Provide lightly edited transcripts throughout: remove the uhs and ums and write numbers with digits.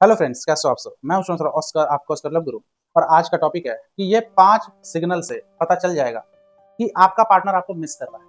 Hello friends, कैसे हो आप सब। मैं हूं ऑस्कर, आपका ऑस्कर लव गुरु। और आज का टॉपिक है कि ये 5 सिग्नल से पता चल जाएगा कि आपका पार्टनर आपको मिस कर रहा है।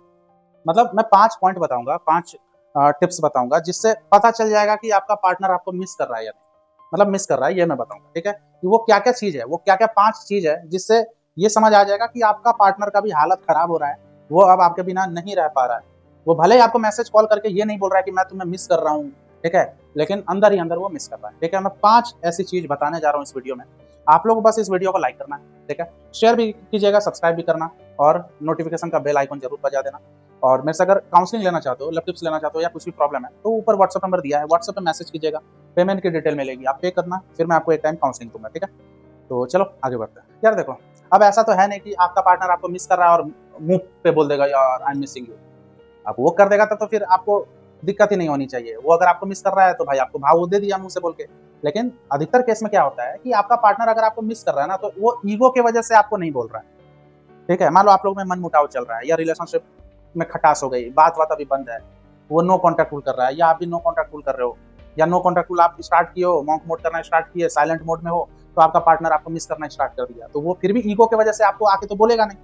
मतलब मैं 5 पॉइंट बताऊंगा, 5 टिप्स बताऊंगा जिससे पता चल जाएगा कि आपका पार्टनर आपको मिस कर रहा है या नहीं। मतलब मिस कर रहा है ये मैं बताऊंगा, ठीक है। कि वो क्या क्या चीज है, वो क्या क्या 5 चीज है जिससे ये समझ आ जाएगा कि आपका पार्टनर का भी हालत खराब हो रहा है। वो अब आपके बिना नहीं रह पा रहा है। वो भले ही आपको मैसेज कॉल करके ये नहीं बोल रहा है कि मैं तुम्हें मिस कर रहा हूँ, ठीक है, लेकिन अंदर ही अंदर वो मिस कर रहा है। ठीक है, मैं 5 ऐसी चीज बताने जा रहा हूँ इस वीडियो में। आप लोग बस इस वीडियो को लाइक करना है, ठीक है, शेयर भी कीजिएगा, सब्सक्राइब भी करना और नोटिफिकेशन का बेल आइकन जरूर बजा देना। और मेरे से अगर काउंसलिंग लेना चाहते हो, टिप्स लेना चाहते हो या कुछ भी प्रॉब्लम है तो ऊपर व्हाट्सएप नंबर दिया है, व्हाट्सएप पे मैसेज कीजिएगा। पेमेंट की डिटेल मिलेगी, आप पे करना, फिर मैं आपको एक टाइम काउंसलिंग दूंगा, ठीक है। तो चलो आगे बढ़ते हैं। यार देखो, अब ऐसा तो है नहीं कि आपका पार्टनर आपको मिस कर रहा है और मुंह पे बोल देगा यार आई एम मिसिंग यू। अब वो कर देगा तो फिर आपको दिक्कत ही नहीं होनी चाहिए। वो अगर आपको मिस कर रहा है तो भाई आपको भाव वो दे दिया मुंह से बोल के। लेकिन अधिकतर केस में क्या होता है कि आपका पार्टनर अगर आपको मिस कर रहा है ना, तो वो ईगो की वजह से आपको नहीं बोल रहा है। ठीक है, मान लो आप लोग में मन मुटाव चल रहा है या रिलेशनशिप में खटास हो गई, बात बात अभी बंद है, वो नो कॉन्टैक्ट रूल कर रहा है या आप भी नो कॉन्टैक्ट रूल कर रहे हो, या नो कॉन्टैक्ट रूल आप स्टार्ट किए हो, मॉन्क मोड करना स्टार्ट किए, साइलेंट मोड में हो, तो आपका पार्टनर आपको मिस करना स्टार्ट कर दिया, तो वो फिर भी ईगो की वजह से आपको आके तो बोलेगा नहीं,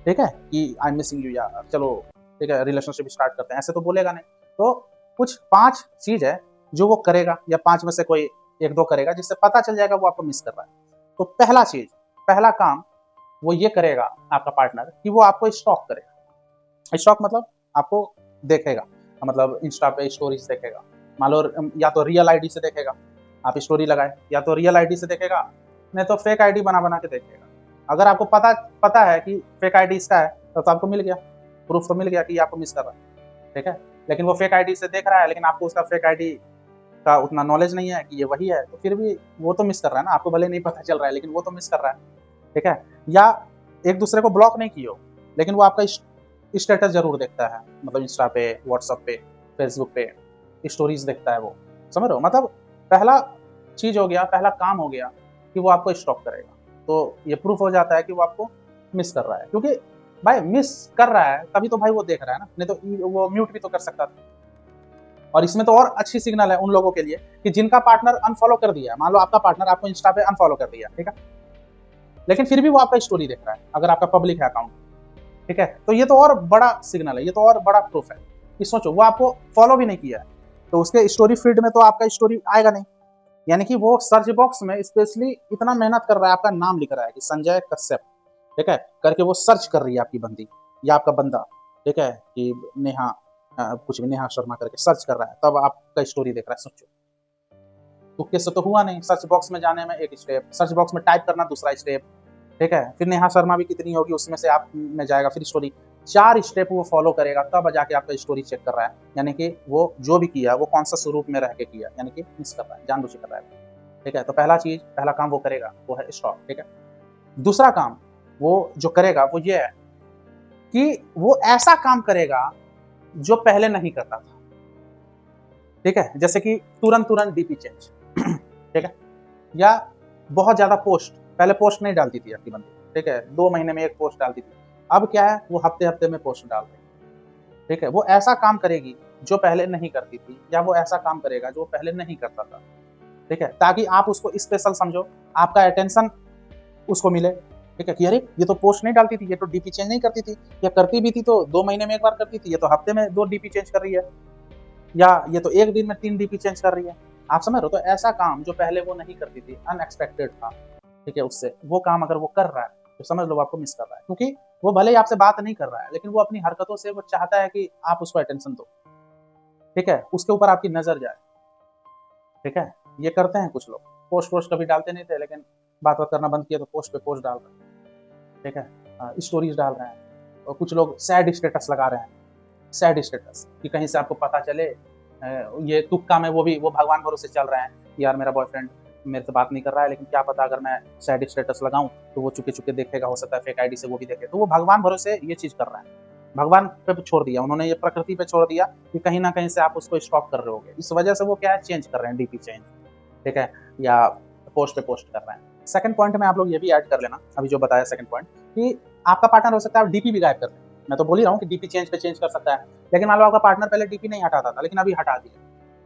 ठीक है, कि आई एम मिसिंग यू या चलो ठीक है रिलेशनशिप स्टार्ट करते हैं, ऐसे तो बोलेगा नहीं। तो कुछ 5 चीज है जो वो करेगा या 5 में से कोई एक दो करेगा जिससे पता चल जाएगा वो आपको मिस कर रहा है। तो पहला चीज, पहला काम वो ये करेगा आपका पार्टनर कि वो आपको स्टॉक करेगा। स्टॉक मतलब आपको देखेगा, मतलब इंस्टा पे स्टोरीज देखेगा। मान लो या तो रियल आईडी से देखेगा, आप स्टोरी लगाए, या तो रियल आईडी से देखेगा, नहीं तो फेक आईडी बना बना के देखेगा। अगर आपको पता पता है कि फेक आईडी इसका है तो आपको मिल गया, प्रूफ तो मिल गया कि आपको मिस कर रहा है, ठीक है। लेकिन वो फेक आईडी से देख रहा है, लेकिन आपको उसका फेक आईडी का उतना नॉलेज नहीं है कि ये वही है, तो फिर भी वो तो मिस कर रहा है ना। आपको भले नहीं पता चल रहा है लेकिन वो तो मिस कर रहा है, ठीक है। या एक दूसरे को ब्लॉक नहीं किए हो, लेकिन वो आपका स्टेटस जरूर देखता है, मतलब इंस्टा पे, व्हाट्सएप पे, फेसबुक पे स्टोरीज देखता है वो। समझ रहे हो, मतलब पहला चीज हो गया, पहला काम हो गया कि वो आपको स्टॉक करेगा। तो ये प्रूफ हो जाता है कि वो आपको मिस कर रहा है, क्योंकि भाई मिस कर रहा है तभी तो भाई वो देख रहा है ना, नहीं तो वो म्यूट भी तो कर सकता था। और इसमें तो और अच्छी सिग्नल है उन लोगों के लिए कि जिनका पार्टनर अनफॉलो कर दिया। मान लो आपका पार्टनर आपको इंस्टा पे अनफॉलो कर दिया, ठीक है, लेकिन फिर भी वो आपका स्टोरी देख रहा है अगर आपका पब्लिक है अकाउंट, ठीक है, तो ये तो और बड़ा सिग्नल है, ये तो और बड़ा प्रूफ है कि सोचो वो आपको फॉलो भी नहीं किया है तो उसके स्टोरी फीड में तो आपका स्टोरी आएगा नहीं। यानी कि वो सर्च बॉक्स में स्पेशली इतना मेहनत कर रहा है, आपका नाम लिख रहा है कि संजय कश्यप, ठीक है, करके वो सर्च कर रही है आपकी बंदी या आपका बंदा, ठीक है, कि नेहा कुछ भी नेहा शर्मा करके सर्च कर रहा है, तब आपका स्टोरी देख रहा है। सोचो, तुक्के से तो हुआ नहीं, सर्च बॉक्स में जाने में एक स्टेप, सर्च बॉक्स में टाइप करना दूसरा स्टेप, ठीक है, फिर नेहा शर्मा भी कितनी होगी उसमें से आप में जाएगा, फिर स्टोरी, 4 स्टेप वो फॉलो करेगा तब जाके आपका स्टोरी चेक कर रहा है। यानी कि वो जो भी किया वो कौन सा स्वरूप में रह के किया, यानी कि मिस कर रहा है, जानबूझ के कर रहा है, ठीक है। तो पहला चीज, पहला काम वो करेगा वो है स्टॉक, ठीक है। दूसरा काम वो जो करेगा वो ये है कि वो ऐसा काम करेगा जो पहले नहीं करता था, ठीक है, जैसे कि तुरंत तुरंत डीपी चेंज, ठीक है, या बहुत ज्यादा पोस्ट, पहले पोस्ट नहीं डालती थी आपकी बंदी, ठीक है, 2 महीने में एक पोस्ट डालती थी, अब क्या है वो हफ्ते हफ्ते में पोस्ट डाल रही है, ठीक है। वो ऐसा काम करेगी जो पहले नहीं करती थी, या वो ऐसा काम करेगा जो पहले नहीं करता था, ठीक है, ताकि आप उसको स्पेशल समझो, आपका अटेंशन उसको मिले, ठीक है, कि अरे ये तो पोस्ट नहीं डालती थी, ये तो डीपी चेंज नहीं करती थी, या करती भी थी तो 2 महीने में एक बार करती थी, ये तो हफ्ते में 2 डीपी चेंज कर रही है, या ये तो एक दिन में 3 डीपी चेंज कर रही है। आप समझ रहे हो, तो ऐसा काम जो पहले वो नहीं करती थी, अनएक्सपेक्टेड था, ठीक है, उससे वो काम अगर वो कर रहा है तो समझ लो आपको मिस कर रहा है, क्योंकि वो भले ही आपसे बात नहीं कर रहा है लेकिन वो अपनी हरकतों से वो चाहता है कि आप उसको अटेंशन दो, ठीक है, उसके ऊपर आपकी नजर जाए, ठीक है। ये करते हैं कुछ लोग, पोस्ट पोस्ट कभी डालते नहीं थे लेकिन बात बात करना बंद किया तो पोस्ट पे पोस्ट डाल रहे हैं, ठीक है, स्टोरीज डाल रहे हैं, और कुछ लोग सैड स्टेटस लगा रहे हैं, सैड स्टेटस कि कहीं से आपको पता चले ये तुक्का में वो भगवान भरोसे चल रहे हैं कि यार मेरा बॉयफ्रेंड मेरे से बात नहीं कर रहा है, लेकिन क्या पता अगर मैं सैड स्टेटस लगाऊं तो वो चुके चुके देखेगा, हो सकता है फेक आईडी से वो भी देखे, तो वो भगवान भरोसे ये चीज कर रहा है, भगवान पे छोड़ दिया उन्होंने, ये प्रकृति पे छोड़ दिया कि कहीं ना कहीं से आप उसको स्टॉप कर रहे होगे, इस वजह से वो क्या है चेंज कर रहे हैं, डीपी चेंज, ठीक है, या पोस्ट पे पोस्ट कर रहे हैं। सेकंड पॉइंट में आप लोग ये भी ऐड कर लेना, अभी जो बताया सेकंड पॉइंट, कि आपका पार्टनर हो सकता है डीपी भी गायब कर दे। मैं तो बोल ही रहा हूँ कि डीपी चेंज पे चेंज कर सकता है, लेकिन मान लो आपका पार्टनर पहले डीपी नहीं हटाता था लेकिन अभी हटा दिया,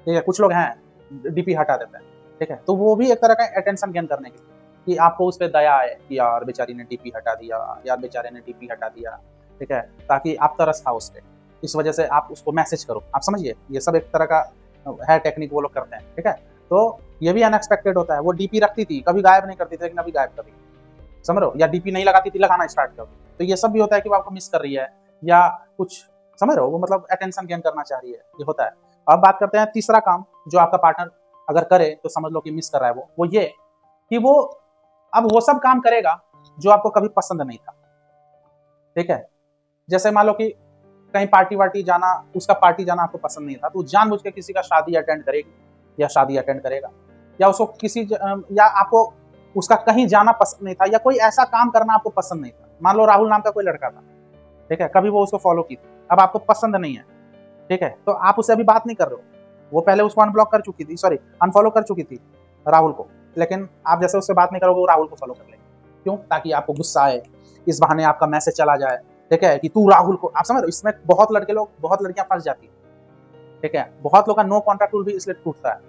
ठीक है, कुछ लोग हैं डीपी हटा देते हैं, ठीक है। तो वो भी एक तरह का अटेंशन गेन करने के लिए कि आपको उस पर दया है कि यार बेचारी ने डीपी हटा दिया, यार बेचारे ने डीपी हटा दिया, ठीक है, ताकि आप तरस खाओ उस पर, इस वजह से आप उसको मैसेज करो। आप समझिए, ये सब एक तरह का है टेक्निक वो लोग करते हैं, ठीक है। तो ये भी अनएक्सपेक्टेड होता है। वो डीपी रखती थी, कभी गायब नहीं करती थी, लेकिन अभी गायब कर दी, समझ रहे हो, या डीपी नहीं लगाती थी, लगाना स्टार्ट कर दी। तो ये सब भी होता है कि वो आपको मिस कर रही है या कुछ, समझ रहे हो, वो मतलब अटेंशन गेन करना चाह रही है, ये होता है। अब बात करते हैं तीसरा काम जो आपका पार्टनर अगर करे तो समझ लो कि मिस कर रहा है वो ये कि वो अब वो सब काम करेगा जो आपको कभी पसंद नहीं था, ठीक है। जैसे मान लो कि कहीं पार्टी वार्टी जाना, उसका पार्टी जाना आपको पसंद नहीं था, तो जानबूझ के किसी का शादी अटेंड करेगी या शादी अटेंड करेगा, या उसको या आपको उसका कहीं जाना पसंद नहीं था, या कोई ऐसा काम करना आपको पसंद नहीं था। मान लो राहुल नाम का कोई लड़का था, ठीक है, कभी वो उसको फॉलो की थी, अब आपको पसंद नहीं है, ठीक है, तो आप उससे अभी बात नहीं कर रहे हो। वो पहले उसको अनब्लॉक कर चुकी थी, सॉरी अनफॉलो कर चुकी थी राहुल को, लेकिन आप जैसे उससे बात नहीं करोगे वो राहुल को फॉलो कर लेगी। क्यों? ताकि आपको गुस्सा आए, इस बहाने आपका मैसेज चला जाए, ठीक है, कि तू राहुल को, आप समझ रहे हो, इसमें बहुत लड़कियां फंस जाती है, ठीक है। बहुत लोग का नो कॉन्टैक्ट रूल भी इसलिए टूटता है।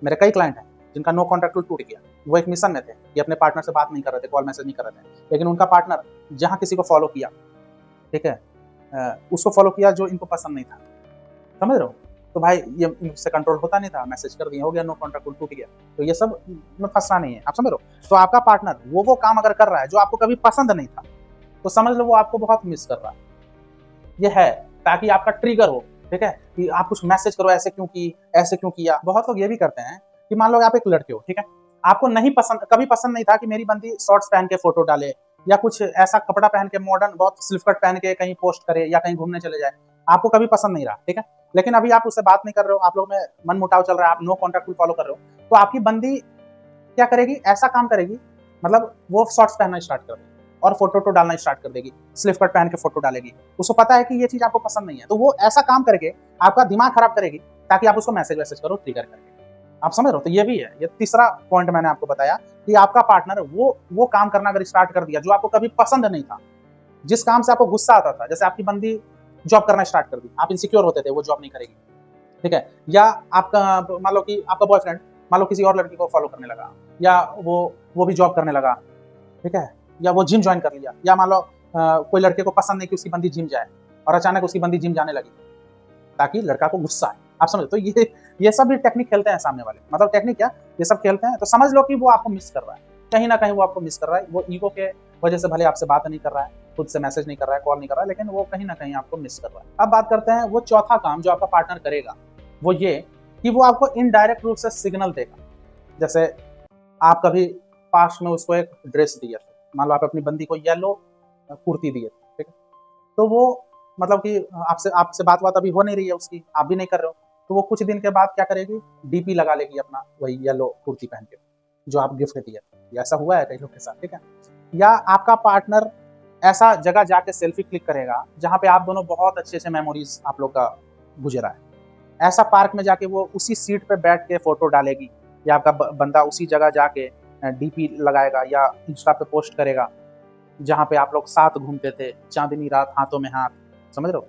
मेरे कई क्लाइंट हैं जिनका नो कॉन्टैक्ट रूल टूट गया। वो एक मिशन में थे कि अपने पार्टनर से बात नहीं कर रहे थे, कॉल मैसेज नहीं कर रहे थे, लेकिन उनका पार्टनर जहां किसी को फॉलो किया, ठीक है, उसको फॉलो किया जो इनको पसंद नहीं था, समझ रहे हो, तो भाई ये इनसे कंट्रोल होता नहीं था, मैसेज कर दिया, हो गया, नो कॉन्टैक्ट रूल टूट गया। तो ये सब में फंसना नहीं है, आप समझ रहे हो। तो आपका पार्टनर वो काम अगर कर रहा है जो आपको कभी पसंद नहीं था, तो समझ लो वो आपको बहुत मिस कर रहा है। ये है ताकि आपका ट्रिगर हो, ठीक है, कि आप कुछ मैसेज करो, ऐसे क्यों की, ऐसे क्यों किया। बहुत लोग ये भी करते हैं कि मान लो आप एक लड़के हो, ठीक है, आपको नहीं पसंद, कभी पसंद नहीं था कि मेरी बंदी शॉर्ट्स पहन के फोटो डाले या कुछ ऐसा कपड़ा पहन के मॉडर्न बहुत स्लिप कट पहन के कहीं पोस्ट करे या कहीं घूमने चले जाए, आपको कभी पसंद नहीं रहा, ठीक है। लेकिन अभी आप उससे बात नहीं कर रहे हो, आप लोग में मन मुटाव चल रहा है, आप नो कॉन्टैक्ट रूल फॉलो कर रहे हो, तो आपकी बंदी क्या करेगी, ऐसा काम करेगी, मतलब वो शॉर्ट्स पहनना स्टार्ट कर देगी और फोटो डालना स्टार्ट कर देगी, स्लिप कट पहन के फोटो डालेगी। उसको पता है कि ये चीज आपको पसंद नहीं है, तो वो ऐसा काम करके आपका दिमाग खराब करेगी ताकि आप उसको मैसेज वैसेज करो ट्रिगर करके। आप समझ रहे हो। तो ये भी है, ये तीसरा पॉइंट मैंने आपको बताया कि आपका पार्टनर वो काम करना अगर स्टार्ट कर दिया जो आपको कभी पसंद नहीं था, जिस काम से आपको गुस्सा आता था, जैसे आपकी बंदी जॉब करना स्टार्ट कर दी, आप इनसिक्योर होते थे वो जॉब नहीं करेगी, ठीक है, या आपका मान लो कि आपका बॉयफ्रेंड मान लो किसी और लड़की को फॉलो करने लगा, या वो भी जॉब करने लगा, ठीक है, या वो जिम ज्वाइन कर लिया, या मान लो कोई लड़के को पसंद नहीं कि उसकी बंदी जिम जाए और अचानक उसकी बंदी जिम जाने लगी ताकि लड़का को गुस्सा आए। आप समझो, तो ये सब भी टेक्निक खेलते हैं सामने वाले, मतलब टेक्निक क्या, ये सब खेलते हैं। तो समझ लो कि वो आपको मिस कर रहा है, कहीं ना कहीं वो आपको मिस कर रहा है। वो ईगो के वजह से भले आपसे बात नहीं कर रहा है, खुद से मैसेज नहीं कर रहा है, कॉल नहीं कर रहा है, लेकिन वो कहीं ना कहीं आपको मिस कर रहा है। अब बात करते हैं वो चौथा काम जो आपका पार्टनर करेगा, वो ये कि वो आपको इनडायरेक्ट रूप से सिग्नल देगा। जैसे आप कभी पास्ट में उसको एक ड्रेस दिया, मान लो आप अपनी बंदी को येलो कुर्ती दिए, ठीक है, तो वो मतलब कि आपसे बात अभी हो नहीं रही है उसकी, आप भी नहीं कर रहे हो, तो वो कुछ दिन के बाद क्या करेगी, डीपी लगा लेगी अपना वही येलो कुर्ती पहन के जो आप गिफ्ट दिए। ऐसा हुआ है कई लोग के साथ, ठीक है। या आपका पार्टनर ऐसा जगह जाके सेल्फी क्लिक करेगा जहाँ पे आप दोनों बहुत अच्छे से मेमोरीज आप लोग का गुजरा है। ऐसा पार्क में जाके वो उसी सीट पे बैठ के फोटो डालेगी, या आपका बंदा उसी जगह जाके डीपी लगाएगा या इंस्टा पे पोस्ट करेगा जहाँ पे आप लोग साथ घूमते थे, चांदनी रात हाथों में हाथ, समझ रहे हो।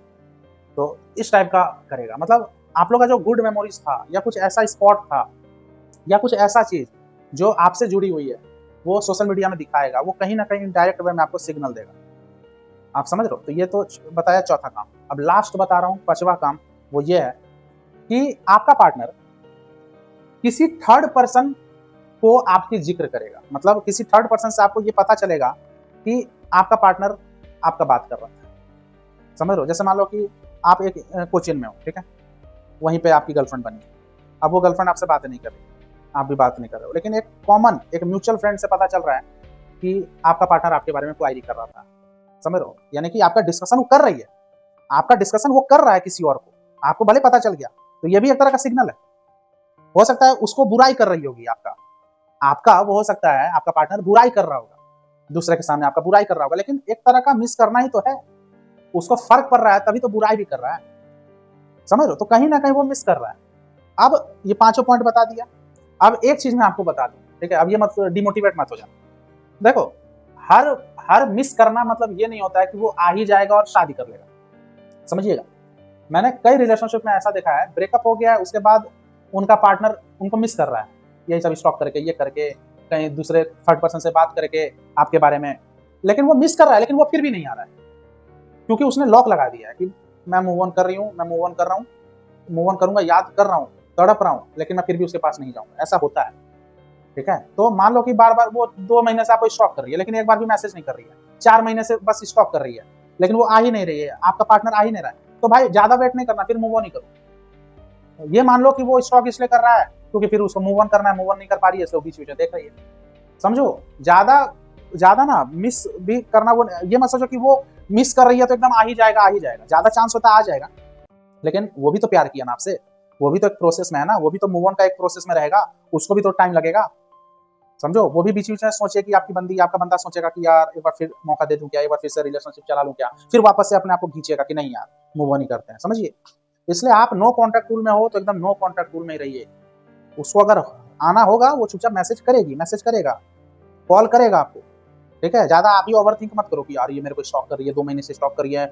तो इस टाइप का करेगा, मतलब आप लोग का जो गुड मेमोरीज था या कुछ ऐसा स्पॉट था या कुछ ऐसा चीज जो आपसे जुड़ी हुई है वो सोशल मीडिया में दिखाएगा, वो कहीं ना कहीं डायरेक्ट वे में आपको सिग्नल देगा। आप समझ रहे हो। तो ये तो बताया चौथा काम। अब लास्ट बता रहा हूँ, पांचवा काम, वो ये है कि आपका पार्टनर किसी थर्ड पर्सन को आपकी जिक्र करेगा। मतलब किसी थर्ड पर्सन से आपको ये पता चलेगा कि आपका पार्टनर आपका बात कर रहा है, समझ लो। जैसे मान लो कि आप एक कोचिन में हो, ठीक है, वहीं पे आपकी गर्लफ्रेंड बनी, अब वो गर्लफ्रेंड आपसे बात नहीं कर रही, आप भी बात नहीं कर रहे हो, लेकिन एक म्यूचुअल फ्रेंड से पता चल रहा है कि आपका पार्टनर आपके बारे में क्वायरी कर रहा था, समझ लो। यानी कि आपका डिस्कशन वो कर रही है, आपका डिस्कशन वो कर रहा है किसी और को, आपको भले पता चल गया, तो ये भी एक तरह का सिग्नल है। हो सकता है उसको बुराई कर रही होगी आपका वो हो सकता है आपका पार्टनर बुराई कर रहा होगा, दूसरे के सामने आपका बुराई कर रहा होगा, लेकिन एक तरह का मिस करना ही तो है, उसको फर्क पड़ रहा है तभी तो बुराई भी कर रहा है, समझ लो। तो कहीं ना कहीं वो मिस कर रहा है। अब ये पांचों पॉइंट बता दिया। अब एक चीज मैं आपको बता दूं, ठीक है, अब ये मत डिमोटिवेट मत हो जाना। देखो, हर मिस करना मतलब ये नहीं होता है कि वो आ ही जाएगा और शादी कर लेगा, समझिएगा। मैंने कई रिलेशनशिप में ऐसा देखा है, ब्रेकअप हो गया है, उसके बाद उनका पार्टनर उनको मिस कर रहा है, यही सब स्टॉक करके, ये करके, कहीं दूसरे थर्ड पर्सन से बात करके आपके बारे में, लेकिन वो मिस कर रहा है, लेकिन वो फिर भी नहीं आ रहा है, क्योंकि उसने लॉक लगा दिया है कि मैं मूव ऑन कर रही हूँ, मैं मूव ऑन कर रहा हूँ, मूव ऑन करूंगा, याद कर रहा हूँ, तड़प रहा हूँ, लेकिन मैं फिर भी उसके पास नहीं जाऊंगा। ऐसा होता है, ठीक है। तो मान लो कि बार बार वो 2 महीने से आपको स्टॉक कर रही है, लेकिन एक बार भी मैसेज नहीं कर रही है, 4 महीने से बस स्टॉक कर रही है, लेकिन वो आ ही नहीं रही है, आपका पार्टनर आ ही नहीं रहा है, तो भाई ज्यादा वेट नहीं करना, फिर मूव ऑन ही करो। ये मान लो कि वो स्टॉक इसलिए कर रहा है क्योंकि फिर उसको मूव ऑन करना है, मूव ऑन नहीं कर पा रही है, इसलिए बीच बीच में देख रही है। समझो, ज्यादा ज्यादा ना मिस भी करना, वो ये मत सोचो कि वो मिस कर रही है तो एकदम आ ही जाएगा, आ ही जाएगा, ज्यादा चांस होता है आ जाएगा, लेकिन वो भी तो प्यार किया ना आपसे, वो भी तो एक प्रोसेस में है ना, वो भी तो मूव ऑन का एक प्रोसेस में रहेगा, उसको भी तो टाइम लगेगा। समझो, वो भी बीच बीच में सोचे कि आपकी बंदी, आपका बंदा सोचेगा कि यार एक बार फिर मौका दे दूं क्या, एक बार फिर से रिलेशनशिप चला लूं क्या, फिर वापस से अपने आप को खींचेगा कि नहीं यार मूव ऑन ही करते हैं। समझिए, इसलिए आप नो कॉन्टैक्ट रूल में हो तो एकदम नो कॉन्टैक्ट रूल में ही रहिए। उसको अगर आना होगा वो चुपचाप मैसेज करेगी, मैसेज करेगा, कॉल करेगा आपको, ठीक है। ज्यादा आप ही ओवर थिंक मत करो कि यार ये मेरे को स्टॉक कर रही है, 2 महीने से स्टॉक कर रही है,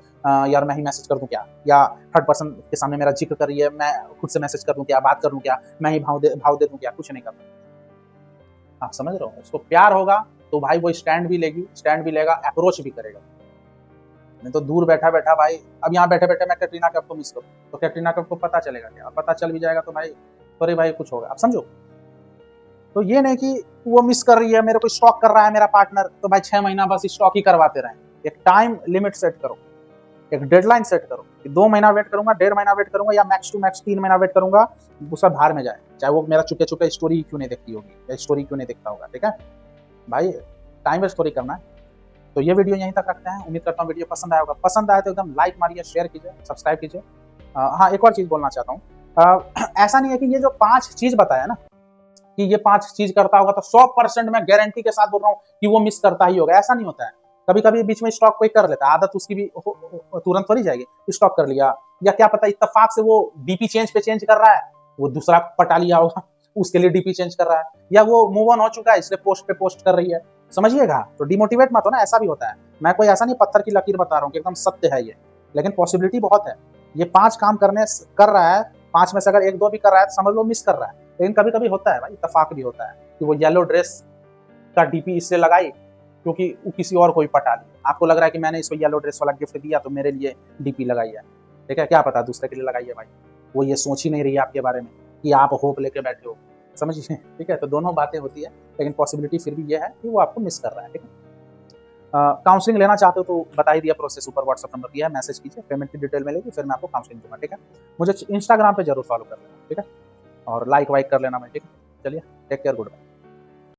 यार मैं ही मैसेज कर दूं क्या, या थर्ड पर्सन के सामने मेरा जिक्र कर रही है, मैं खुद से मैसेज कर दूं क्या, बात कर दूं क्या, मैं ही भाव दे दूं क्या, कुछ नहीं करना। आप समझ रहे हो, उसको प्यार होगा तो भाई वो स्टैंड भी लेगी, स्टैंड भी लेगा, अप्रोच भी करेगा। नहीं तो दूर बैठा बैठा भाई, अब यहाँ बैठे बैठे मैं कैटरीना कैफ को मिस करूँ तो कैटरीना कैफ को पता चलेगा क्या, पता चल भी जाएगा तो भाई सॉरी भाई कुछ होगा। आप समझो, तो ये नहीं कि वो मिस कर रही है, मेरे को स्टॉक कर रहा है मेरा पार्टनर, तो भाई 6 महीना बस स्टॉक ही करवाते रहें। एक टाइम लिमिट सेट करो, एक डेडलाइन सेट करो कि 2 महीना वेट करूंगा, 1.5 महीना वेट करूंगा, या मैक्स टू मैक्स 3 महीना वेट करूंगा, उसका बाहर में जाए, चाहे वो मेरा चुपके चुपके स्टोरी क्यों नहीं देखती होगी, या स्टोरी क्यों नहीं देखता होगा, ठीक है भाई, टाइम वेस्ट स्टोरी करना है। तो ये वीडियो यहीं तक रखते हैं, उम्मीद करता हूँ वीडियो पसंद आया होगा, पसंद आया तो एकदम लाइक मारिए, शेयर कीजिए, सब्सक्राइब कीजिए। हाँ, एक और चीज बोलना चाहता हूँ, ऐसा नहीं है कि ये जो 5 चीज बताया ना, कि ये 5 चीज करता होगा तो 100% मैं गारंटी के साथ बोल रहा हूँ कि वो मिस करता ही होगा, ऐसा नहीं होता है। कभी कभी बीच में स्टॉक कोई कर लेता है, आदत उसकी भी तुरंत थोड़ी जाएगी, स्टॉक कर लिया, या क्या पता इत्तेफाक से वो डीपी चेंज पे चेंज कर रहा है, वो दूसरा पटा लिया होगा उसके लिए डीपी चेंज कर रहा है, या वो मूव ऑन हो चुका है इसलिए पोस्ट पे पोस्ट कर रही है। समझिएगा, तो डिमोटिवेट मत हो ना, ऐसा भी होता है, मैं कोई ऐसा नहीं पत्थर की लकीर बता रहा हूँ कि एकदम सत्य है ये, लेकिन पॉसिबिलिटी बहुत है। ये 5 काम करने कर रहा है, 5 में से अगर 1-2 भी कर रहा है तो समझ लो मिस कर रहा है, लेकिन कभी कभी होता है भाई, इत्तेफाक भी होता है कि वो येलो ड्रेस का डीपी इससे लगाई क्योंकि वो किसी और को भी पटा ली, आपको लग रहा है कि मैंने इसको येलो ड्रेस वाला गिफ्ट दिया तो मेरे लिए डीपी लगाई है, ठीक है, क्या पता दूसरे के लिए लगाई है भाई, वो ये सोच ही नहीं रही है आपके बारे में कि आप होप लेके बैठे हो। समझिए, ठीक है, तो दोनों बातें होती है, लेकिन पॉसिबिलिटी फिर भी ये है कि वो आपको मिस कर रहा है, ठीक है। काउंसलिंग लेना चाहते हो तो बता ही दिया प्रोसेस, ऊपर व्हाट्सअप नंबर दिया है, मैसेज कीजिए, पेमेंट की डिटेल मिलेगी, फिर मैं आपको काउंसलिंग दूंगा, ठीक है। मुझे इंस्टाग्राम पे जरूर फॉलो कर लेना, ठीक है, और लाइक वाइक कर लेना मैं, ठीक है। चलिए, टेक केयर, गुड बाय।